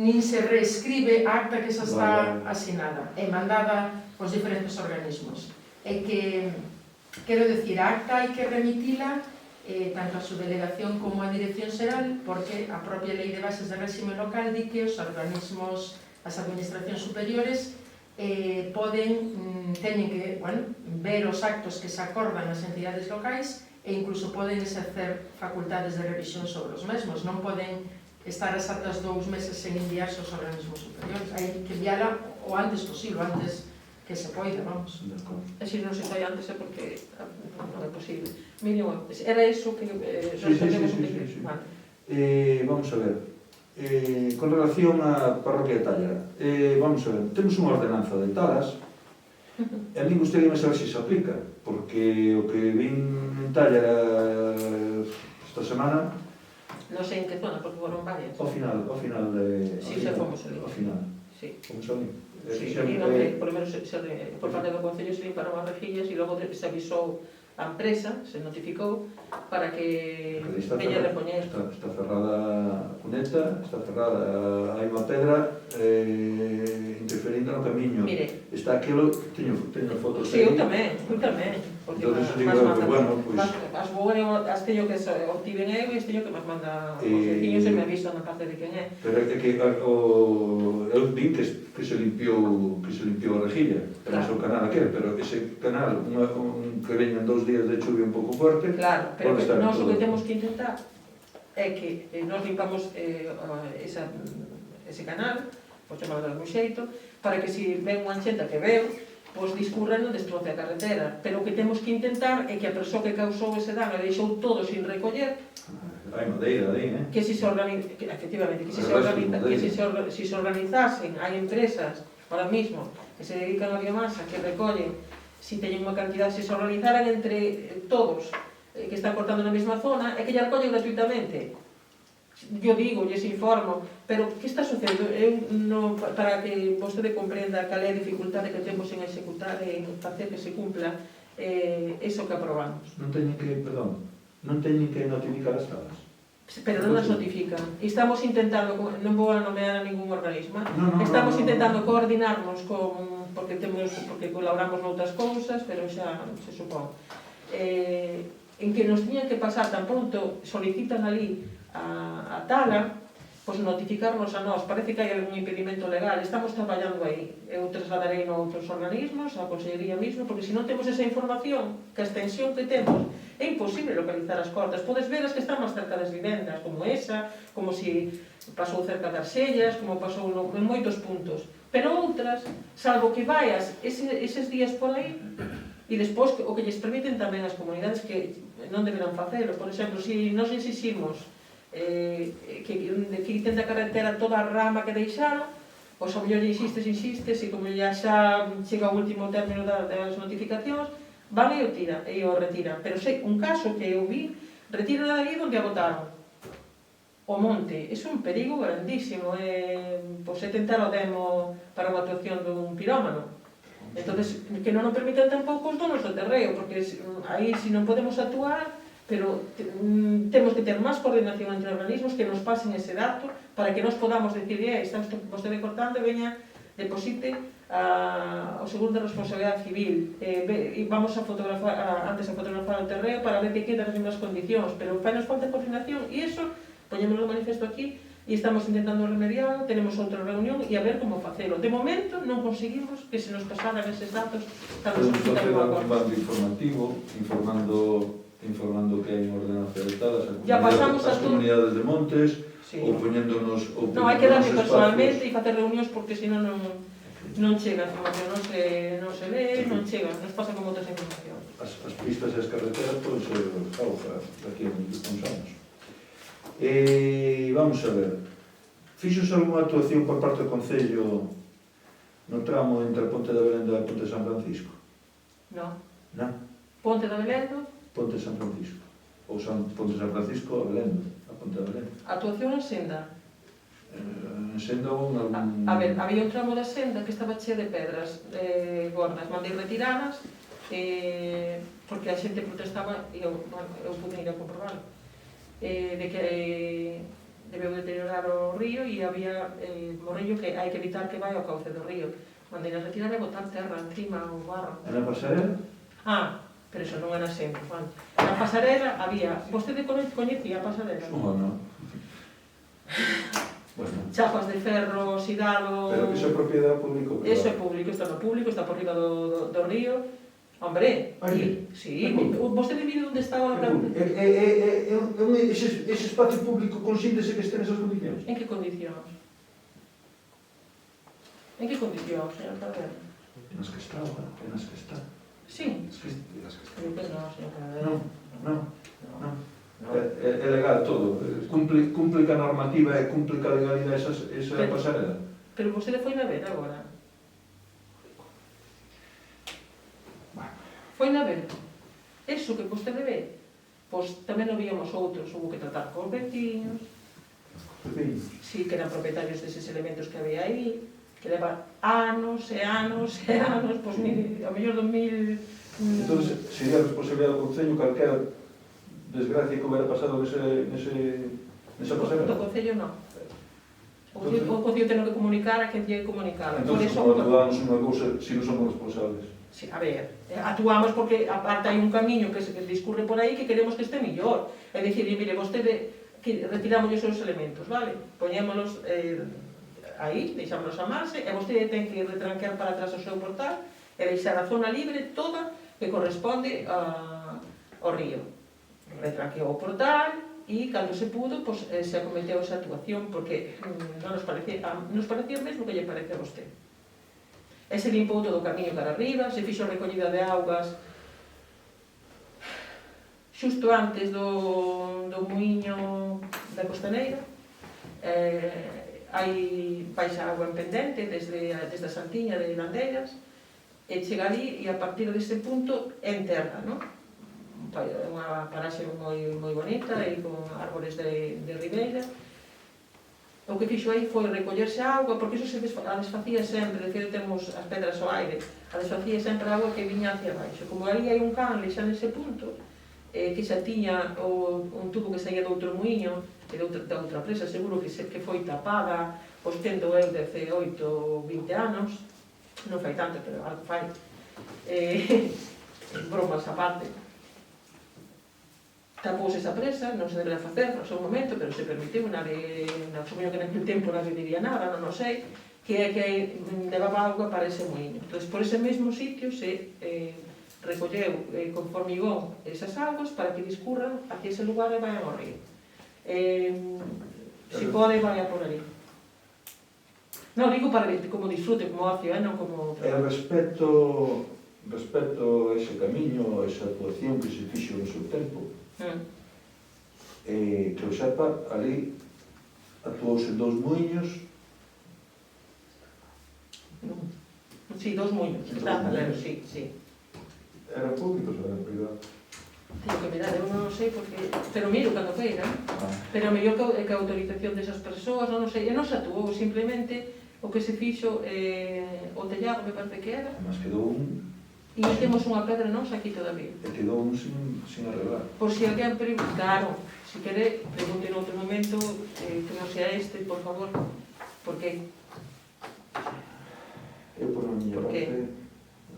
nin se reescribe a acta que xa está asinada e mandada aos diferentes organismos. É que, quero dicir, a acta hai que remitila tanto a subdelegación como a Dirección Xeral, porque a propia Lei de Bases de Réxime Local di que os organismos, as administracións superiores, teñen que ver os actos que se acordan nas entidades locais e incluso poden exercer facultades de revisión sobre os mesmos. Non poden estar as actas 2 meses sen enviarse aos organismos superiores. Hai que enviala o antes posible, antes que se poida, vamos. E se non se fai antes é porque non é posible. Mínimo, era iso que respondemos un poquito. Vamos a ver. Con relación á parroquia de Tállara, vamos a ver, temos unha ordenanza de talas e a mí gustaría saber se aplica, porque o que vin en Tállara esta semana non sei en que zona, porque foron varias. ao final de... Si, xa fomos ali. Ao final. Si. Fomos ali. Si, por lo menos por parte do Concello se limparon as rejillas e logo se avisou a empresa, se notificou para que veña a repoñer. Está cerrada a cuneta, está cerrada, hai unha pedra interferindo no camiño. Mire, está aquilo, teño fotos aí. Si, eu tamén. Entón, digo, bueno, pois... As teño que obtiven eu e as teño que máis manda os veciños e me avisan na parte de quen é. Pero é que eu vi que se limpiou a rejilla, non sei o canal aquel, pero ese canal, que veñan 2 días de chuvia un pouco fuerte... Claro, pero nós o que temos que intentar é que nós limpamos ese canal, por chamarlo de algún xeito, para que se ven unha enchenta que veo, pois discurra e non destroce a carretera. Pero o que temos que intentar é que a persoa que causou ese dano e deixou todo sin recoller, hai madeira aí, que se efectivamente, que se organizasen, hai empresas ahora mismo que se dedican a biomasa, que recollen, se teñen unha cantidad, se organizaran entre todos que están cortando na mesma zona e que lle recollen gratuitamente. Eu digo, lles informo, pero que está sucedendo? Para que vostede comprenda cal é a dificultade que temos en executar e en facer que se cumpla eso que aprobamos. Non teñen que notificar as talas? Pero non nas notifican. Estamos intentando, non vou a nomear a ningún organismo, estamos intentando coordinarnos porque colaboramos noutras cousas, pero xa se supón. En que nos tiñan que pasar tan pronto, solicitan ali a tala, pois notificarnos a nós. Parece que hai algún impedimento legal, estamos traballando aí. Eu trasladarei a outros organismos, a Consellería mismo, porque se non temos esa información, que a extensión que temos, é imposible localizar as cortas. Podes ver as que están máis cerca das vivendas, como esa, como se pasou cerca das sellas, como pasou en moitos puntos. Pero outras, salvo que vaias eses días por aí, e despois o que lles permiten tamén as comunidades que non deberán facelo. Por exemplo, se nos exiximos que quiten da carretera toda a rama que deixaron, pois ao mellor insistes, e como xa chega o último término das notificacións, van e o retiran. Pero sei, un caso que eu vi, retiran de ali onde a botaron. O monte, é un perigo grandísimo, pois é tentar o demo para unha actuación dun pirómano. Entón, que non nos permitan tampouco os donos do terreo, porque aí se non podemos actuar, pero temos que ter máis coordinación entre organismos que nos pasen ese dato para que nos podamos decir, está vostede cortando e veña, deposite o seguro de responsabilidade civil, e vamos a fotografar o terreo para ver que queda nas mesmas condicións, pero fai nos falta coordinación e iso, poñémoslo de manifesto aquí e estamos intentando remediarlo, tenemos outra reunión e a ver como facelo. De momento non conseguimos que se nos pasaran eses datos cando se solicita un acordo. Un bando informativo, informando que hai unha ordenanza de talas as comunidades de montes, ou poñéndonos... Non, hai que darle personalmente e facer reunións porque senón non chega a información, non se lee, non chega, nos pasa con outras informacións. As pistas e as carreteras poden ser causa daqui a uns anos. Vamos a ver, fixose algunha actuación por parte do Concello no tramo entre a Ponte da Belenda e a Ponte de San Francisco? Non. Non? Ponte da Belenda? Ponte de San Francisco. Ou Ponte de San Francisco a Belenda, a Ponte da Belenda. Actuación en senda? En senda ou en algún... A ver, había un tramo da senda que estaba chea de pedras gordas, mandei retiradas, porque a xente protestaba e eu pude ir a comprobarlo. De que debeu deteriorar o río e había morrillo que hai que evitar que vai ao cauce do río. Mandei a retirar e botar terra encima o barro. E na pasarela? Pero eso non era sempre, Juan. Na pasarela había... Vostede coñecía a pasarela? Non. Bueno. Chapas de ferro, oxidado... Pero que iso é propiedade público? Eso é público, está no público, está por riba do río. Hombre, sí, vostede vive onde estaba... Ese espacio público consíntese que este nesas condicións? En que condicións? En que condicións, señor Carrera? Nas que está, nas que está. Sí. Creo que non, señor Carrera. Non. É legal todo. Cumple ca normativa e cumple ca legalidade esa pasarela. Pero vostede foi na ver agora? Foi na ver. Eso que vostede ve, pois tamén o víamos outros, hubo que tratar con veciños. Sí, que eran propietarios deses elementos que había aí, que leva anos e anos e anos, pois mire, a mellor 2000... Entón, sería a responsabilidade do Concello calquera desgracia que hubiera pasado nesa pasarela? Do Concello non. O Concello ten que comunicar a quen tiene que comunicar. Entón, como actuamos unha cousa, si non somos responsables? Sí, a ver, actuamos porque aparte hai un camiño que discurre por aí que queremos que este mellor. É dicir, mire, vostede, retiramos os seus elementos, vale? Poñémonos aí, deixámonos amarse, e vostede ten que retranquear para atrás o seu portal e deixar a zona libre toda que corresponde ao río. Retranqueou o portal e, cando se pudo, se acometeu esa actuación porque non nos parecía mesmo que lle parece a vostede. E se limpou todo o camiño cara arriba, se fixo recollida de augas xusto antes do muiño da Costaneira. Hai baixa agua en pendente desde a Santiña de Landeiras e chega ali e a partir dese punto en terra, non? Unha paraxe moi bonita e con árbores de ribeira. O que fixo aí foi recollerse a auga, porque iso se desfacía sempre, de que temos as pedras ao aire, a desfacía sempre a auga que viña hacia baixo. Como aí hai un canle xa nese punto, que xa tiña un tubo que saía de outro muiño, e da outra presa, seguro que foi tapada, pois tendo eu 18 ou 20 anos, non fai tanto, pero algo fai. Bromas aparte. Tapouse esa presa, non se debera facer no seu momento, pero se permitiu, supoño que naquele tempo nadie diría nada, non sei, que levaba auga para ese muiño. Entón, por ese mesmo sitio se recolleu con formigón esas augas para que discurran hacia ese lugar e vayan ao río. Se pode, vaya por ali. Non, digo para como disfrute, como ocio, non como... Respecto a ese camiño, a esa actuación que se fixo no seu tempo, que eu sepa, ali actuouse 2 muiños. Sí, 2 muiños, está galero, sí. Eran públicos ou eran privados? Tenho que mirar, eu non sei porque... Pero miro cando feira, pero a mellor que a autorización desas persoas, non sei, e non se actuou, simplemente o que se fixo o tellado, me parece que era. Mas quedou un... E temos unha pedra nosa aquí todavía. E quedou un sin arreglar. Por si alguén claro, si quere, pregunte en outro momento que non sea este, por favor, porque... Eu por a miña parte...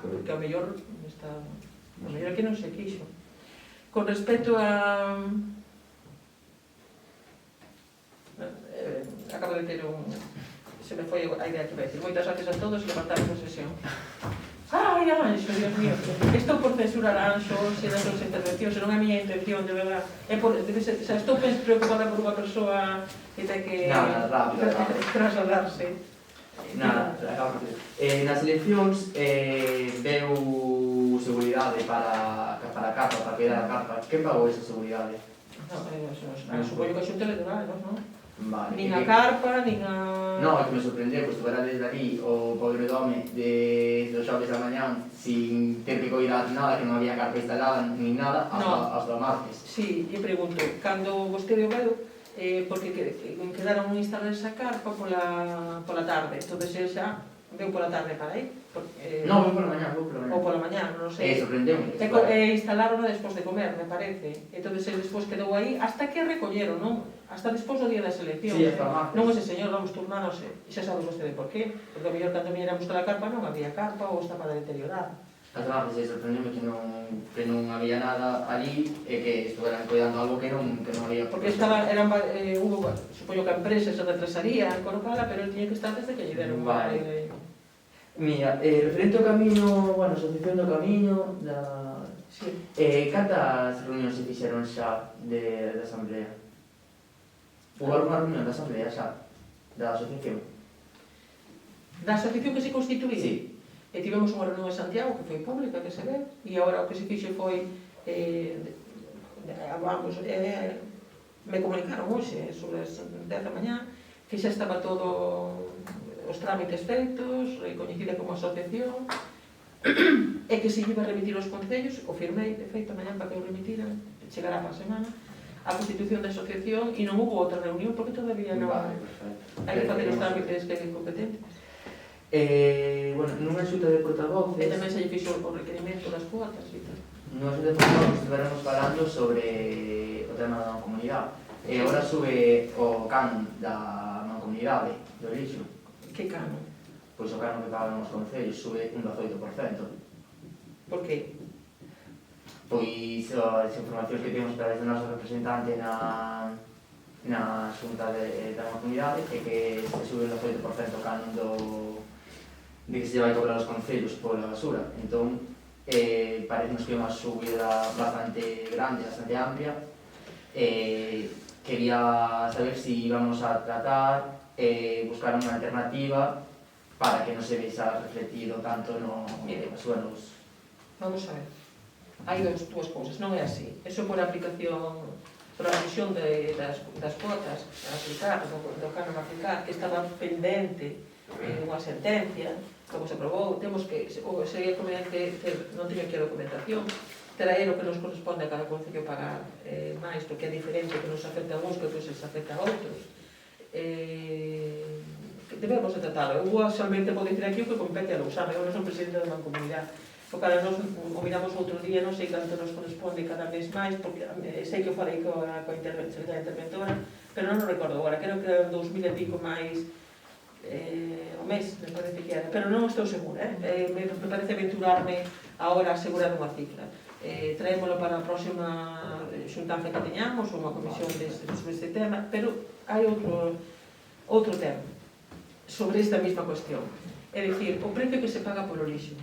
Porque a mellor está... A mellor que non se quixo. Con respecto a... Acabo de ter un... Se me foi a idea que vai decir. Moitas gracias a todos e levantamos a sesión. Ai, Anxo, Dios mío. Estou por censurar a Anxo se das súas intervencións, non é a miña intención, de verdad. Estou preocupada por unha persoa que ten que trasladarse. Nada, nas eleccións deu seguridade para a carpa, para cuidar a carpa. Quen pagou esa seguridade? Supoño que a Xunta Electoral, non? Vale. Nin a carpa, nin a... No, é que me sorprendeu, que estuvera desde aquí o pobre dome dos xoves da mañán sin ter que coidar nada, que non había carpa instalada nin nada, hasta o martes. Sí, e pregunto, cando vostede o veu, porque quedaron instalar esa carpa pola tarde, entón xa veu pola tarde para aí. No, vou pola mañá. Ou pola mañá, non sei. Sorprendeu-me. Instalaron despois de comer, me parece. Entón, ele despois quedou aí hasta que recolleron, non? Hasta despois do día das eleccións. Sí, hasta martes. Non ese señor, vamos turnándose. E xa sabe vostede por qué. Porque a mellor cando viñéramos toda a carpa non había carpa ou estaba deteriorada. Hasta martes, sorprendeu-me que non había nada ali e que estuveran cuidando algo que non había. Porque hubo, supoño que a empresa se retrasaría en colocala, pero ele tiña que estar desde que lle deron. Vale. Mira, referente ao camiño, bueno, a asociación do camiño, Sí. Cantas reunións se fixeron xa de asamblea? Houve alguna reunión da asamblea xa? Da asociación? Da asociación que se constituía? Sí. E tivemos unha reunión en Santiago, que foi pública, que se ve, e agora o que se fixe foi, me comunicaron hoxe, sobre as 10 da mañá, que xa estaba todo os trámites feitos, recoñecida como asociación, e que se iba a remitir aos concellos, o firmei, de feito, mañá para que o remitiran, chegará para a semana, a constitución da asociación, e non hubo outra reunión, porque todavía non hai que facer os trámites que é competente. Bueno, nunha xunta de portavoces... E tamén se lle fixo o requerimento das cuotas e tal. Nunha xunta de portavoces estiveremos falando sobre o tema da mancomunidade. E agora sube o canon da mancomunidade, do lixo. Que canon? Pois o canon que pagan os concellos sube un 18%. Por que? Pois as informacións que temos para desde o noso representante na xunta da mancomunidade é que se sube un 18% o canon de que se lle vai cobrar aos concellos pola basura. Entón, parece que é unha subida bastante grande, bastante amplia. Quería saber se íbamos a tratar buscar unha alternativa para que non se vexa refletido tanto no suelos. Vamos a ver. Hai dúas cousas, non é así. Eso por aplicación, por a revisión das cuotas a aplicar, do canon a aplicar, que estaba pendente unha sentencia, como se aprobou, temos que, sería conveniente, non teño aquí a documentación, traer o que nos corresponde a cada concello pagar máis, porque é diferente que nos afecta a uns que se afecta a outros. Debemos de tratalo. Eu solamente vou dicir aquí o que compete a Lousame. Eu non son presidente da mancomunidade. O cara nos o miramos outro día, non sei canto nos corresponde cada mes máis, porque sei que falei coa interventora, pero non recordo agora, creo que eran 2000 e pico máis o mes, me parece que era, pero non estou segura, me parece aventurarme agora a asegurar unha cifra. Traémolo para a próxima xuntanza que teñamos, ou unha comisión sobre este tema, pero hai outro tema sobre esta mesma cuestión. É dicir, o precio que se paga polo lixo.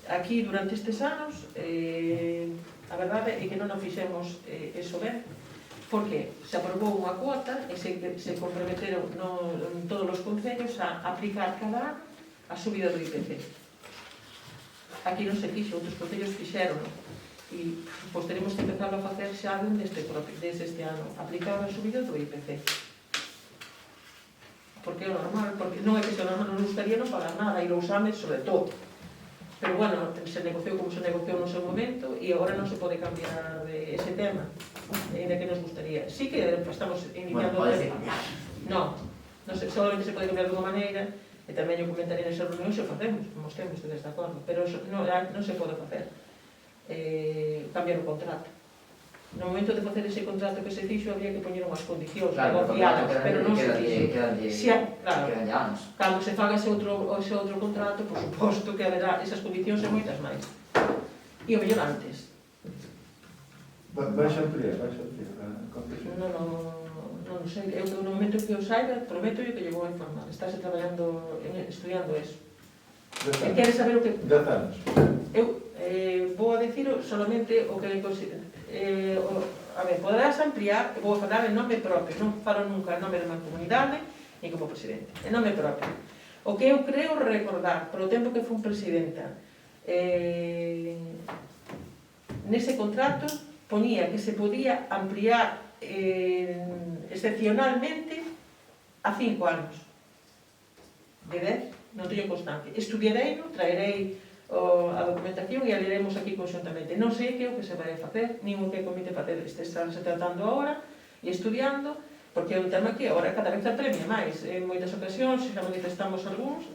Aquí, durante estes anos, a verdade é que non o fixemos eso ben, porque se aprobou unha cuota e se comprometeron todos os concellos a aplicar cada ano a subida do IPC. Aquí non se fixo, outros concellos fixeron, e pois teremos que empezar a facer xa desde este ano, aplicar a subida do IPC. Porque é normal, porque non é que se non nos gustaría non pagar nada, e Lousame sobre todo. Pero bueno, se negociou como se negociou no seu momento e agora non se pode cambiar ese tema, ainda que nos gustaría. Sí que estamos iniciando... Bueno, pode ser cambiar. Non, solamente se pode cambiar de unha maneira, e tamén eu comentaría nesa reunión se o facemos, como estemos ustedes de acordo, pero non se pode facer cambiar o contrato. No momento de facer ese contrato que se fixo había que poñer unhas condicións negociadas, pero non se fixo. Quedan anos. Cando se faga ese outro contrato, por suposto que haberá esas condicións e moitas máis. E o mellor antes. Vais a ampliar a concesión? Non sei, eu no momento que o saiba, prometo que lle vou a informar. Estáse traballando, estudiando eso. E quere saber o que... 10 anos. Eu vou a dicir solamente o que a ver, poderás ampliar, vou falar en nome propio, non falo nunca en nome da mancomunidade ni como presidente, en nome propio. O que eu creo recordar, polo tempo que fui presidenta, nese contrato ponía que se podía ampliar excepcionalmente a 5 anos. De 10, non teño constancia. Estudiarei, traerei a documentación e a leremos aquí conxuntamente. Non sei que é o que se vai facer, nin o que o comité facer estarse tratando agora e estudiando, porque é un tema que agora cada vez apremia máis. En moitas ocasións, xa manifestamos algúns,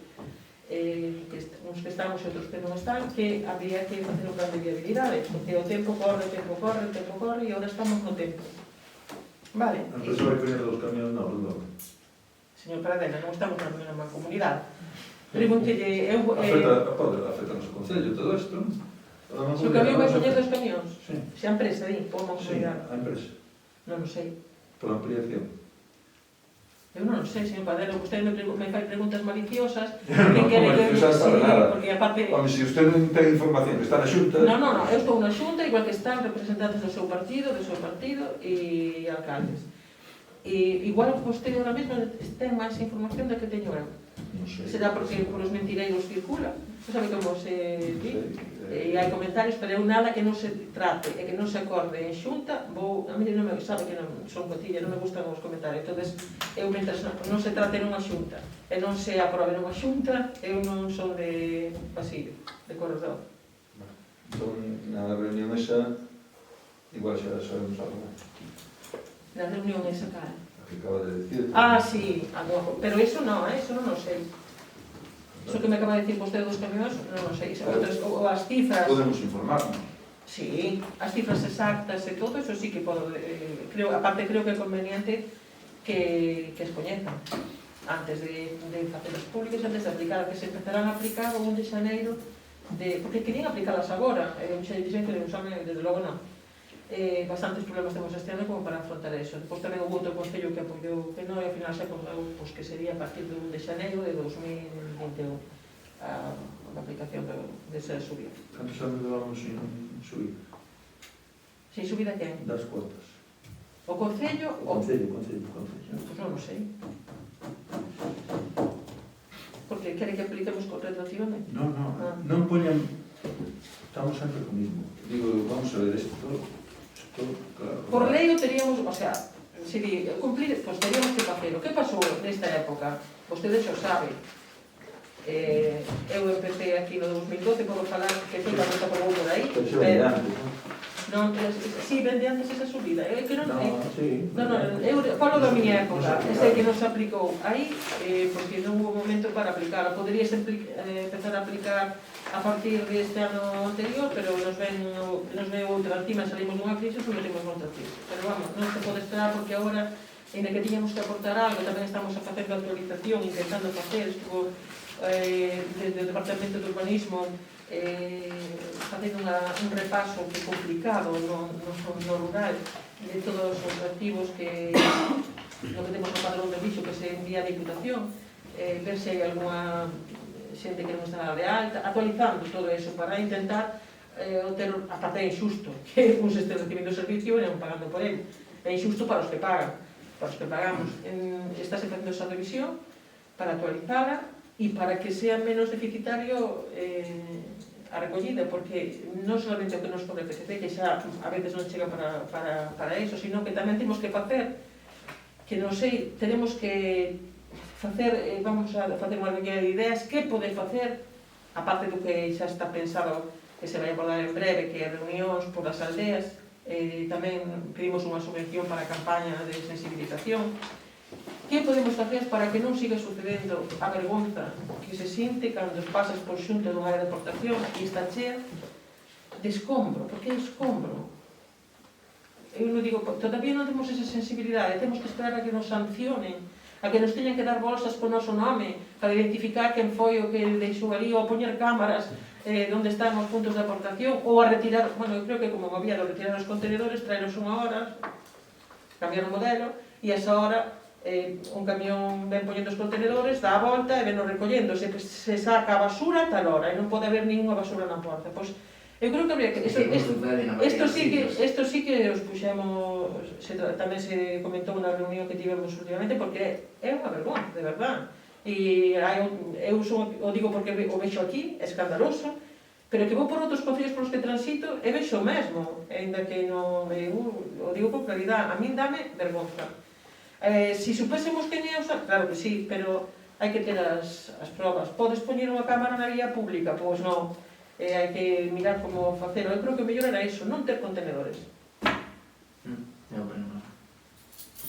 uns que estamos e outros que non están, que habría que facer un plan de viabilidade, porque o tempo corre, e agora estamos no tempo. Vale. A empresa vai poñer dos camións na Rondola. Señor Paradela, non estamos na mesma comunidade. Pregúntelle, Pode afectar o noso concello todo isto, non? Se o camión vai poñer dos camións, Sí. se a empresa di, ou a Sí, comunidade, a empresa. non o sei. Pola ampliación. Eu non o sei, señor Padelo, vostede me fai preguntas maliciosas, Non, que quere que maliciosas para nada. porque aparte... Home, se usted non ten información que está na xunta... Non, eu estou na xunta, igual que están representantes do seu partido e alcaldes. E igual vostede ahora mesmo ten máis información da que teño eu. Non sei. Será porque por os mentireiros circula. Non sabe como se di? E hai comentarios, pero eu nada que non se trate e que non se acorde en xunta, a mí non me sabe que non son cotilla, non me gustan os comentarios. Entonces, eu mentras non se trate nunha xunta e non se aprobe nunha xunta, eu non son de pasillo, de corredor. Entón, na reunión esa, igual xa sabemos algo. Na reunión esa cara. A que acaba de decir. Ah, sí, pero eso non o sei. Iso que me acaba de dicir vostede dos camións, non o sei. Ou as cifras... Podemos informarnos. Sí, as cifras exactas e todo, eso sí que podo... Aparte, creo que é conveniente que as coñezan antes de facelas públicas, antes de aplicar, que se empezarán a aplicar o 1 de xaneiro, porque querían aplicalas agora, xa dixen que non saben, desde logo non. Bastantes problemas temos este ano como para afrontar eso. Depois tamén houve outro concello que apoiou que non, e ao final se acordou que sería a partir do 1 de xaneiro de 2021 a aplicación desa subida. Cantos anos levamos sin subir? Sin subida quen? Das cuotas. O concello? O concello. Pois non o sei. Porque quere que apliquemos retroactivamente? Non poñan... Estamos sempre co mismo. Digo, vamos a ver isto. Claro. Por lei o teríamos, o sea, se di, cumplir, pois teríamos que facelo. Que pasou nesta época? Vostede xo sabe. Eu empecé aquí no 2012, podo falar que foi cando se aprobou por aí. Pero antes, non? Sí, vende antes esa subida. Eu que non, sí. Eu falo da miña época, ese que non se aplicou aí, porque non hubo momento para aplicar. Poderíase empezar a aplicar a partir deste ano anterior, pero nos ven outra encima, salimos dunha crise, ou metemos noutra crise. Pero vamos, non se pode esperar porque agora, ainda que tiñamos que aportar algo, tamén estamos a facer a actualización, intentando facer, estuvo desde o Departamento de Urbanismo facendo un repaso que complicado no rural de todos os activos que lo que temos no padrón de bicho que se envía a Diputación, ver se hai alguna xente que non está de alta, actualizando todo eso para intentar ter a parte injusto que uns estén recibindo o servicio e non pagando por ele. É injusto para os que pagan, para os que pagamos. Estáse facendo esa revisión para actualizala e para que sea menos deficitario a recollida, porque non solamente o que nos pone PCC, que xa a veces non chega para eso, sino que tamén temos que facer, que non sei, tenemos que facer, vamos a facer unha reunión de ideas, que pode facer, aparte do que xa está pensado que se vai abordar en breve, que é reunións por as aldeas, tamén pedimos unha subvención para a campaña de sensibilización. Que podemos facer para que non siga sucedendo a vergonza que se sinte cando pasas por xunto dunha área de aportación e está chea de escombro? Porque é escombro. Eu non digo, todavía non temos esa sensibilidade, temos que esperar a que nos sancionen, a que nos teñan que dar bolsas por noso nome para identificar quen foi o que deixou ali, ou a poñer cámaras onde están os puntos de aportación, ou a retirar, bueno, eu creo que como gobierno retirar os contenedores, traeros unha hora, cambiar o modelo, e a esa hora un camión ven poñendo os contenedores, dá a volta e ven recollendo, se saca a basura a tal hora e non pode haber ninguna basura na porta. Pois eu creo que habría que isto sí que os puxemos, tamén se comentou na reunión que tivemos últimamente, porque é unha vergonza, de verdad. E eu o digo porque o vexo aquí, é escandaloso, pero que vou por outros concellos polos que transito e vexo o mesmo, ainda que non o digo con claridade, a min dame vergonza. Si supésemos que é usar, claro que sí, pero hai que ter as probas. Podes poñer unha cámara na vía pública? Pois non. Hai que mirar como facelo. Eu creo que o mellor era iso, non ter contenedores.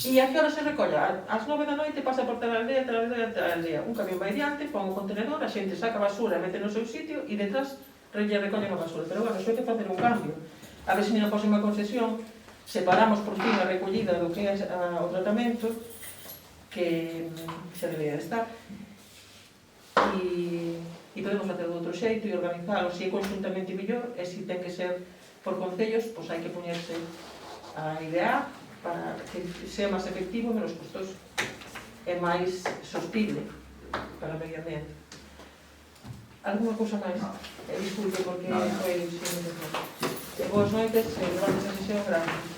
E a que hora se recolle? Ás 9 da noite pasa por tal aldea, un camión vai diante, pon o contenedor, a xente saca a basura, mete no seu sitio e detrás recollen a basura. Pero bueno, iso hai que facer un cambio. A ver se na próxima concesión separamos por fin a recollida do que é o tratamento, que xa debería de estar, e podemos facer de outro xeito e organizalo, se é conjuntamente mellor, e se ten que ser por concellos, pois hai que poñerse a idear para que sea máis efectivo, menos custoso e máis sostible para o medio ambiente. Alguna cousa máis? Disculpe, porque foi... Boas noites, grandes a sesión, gracias.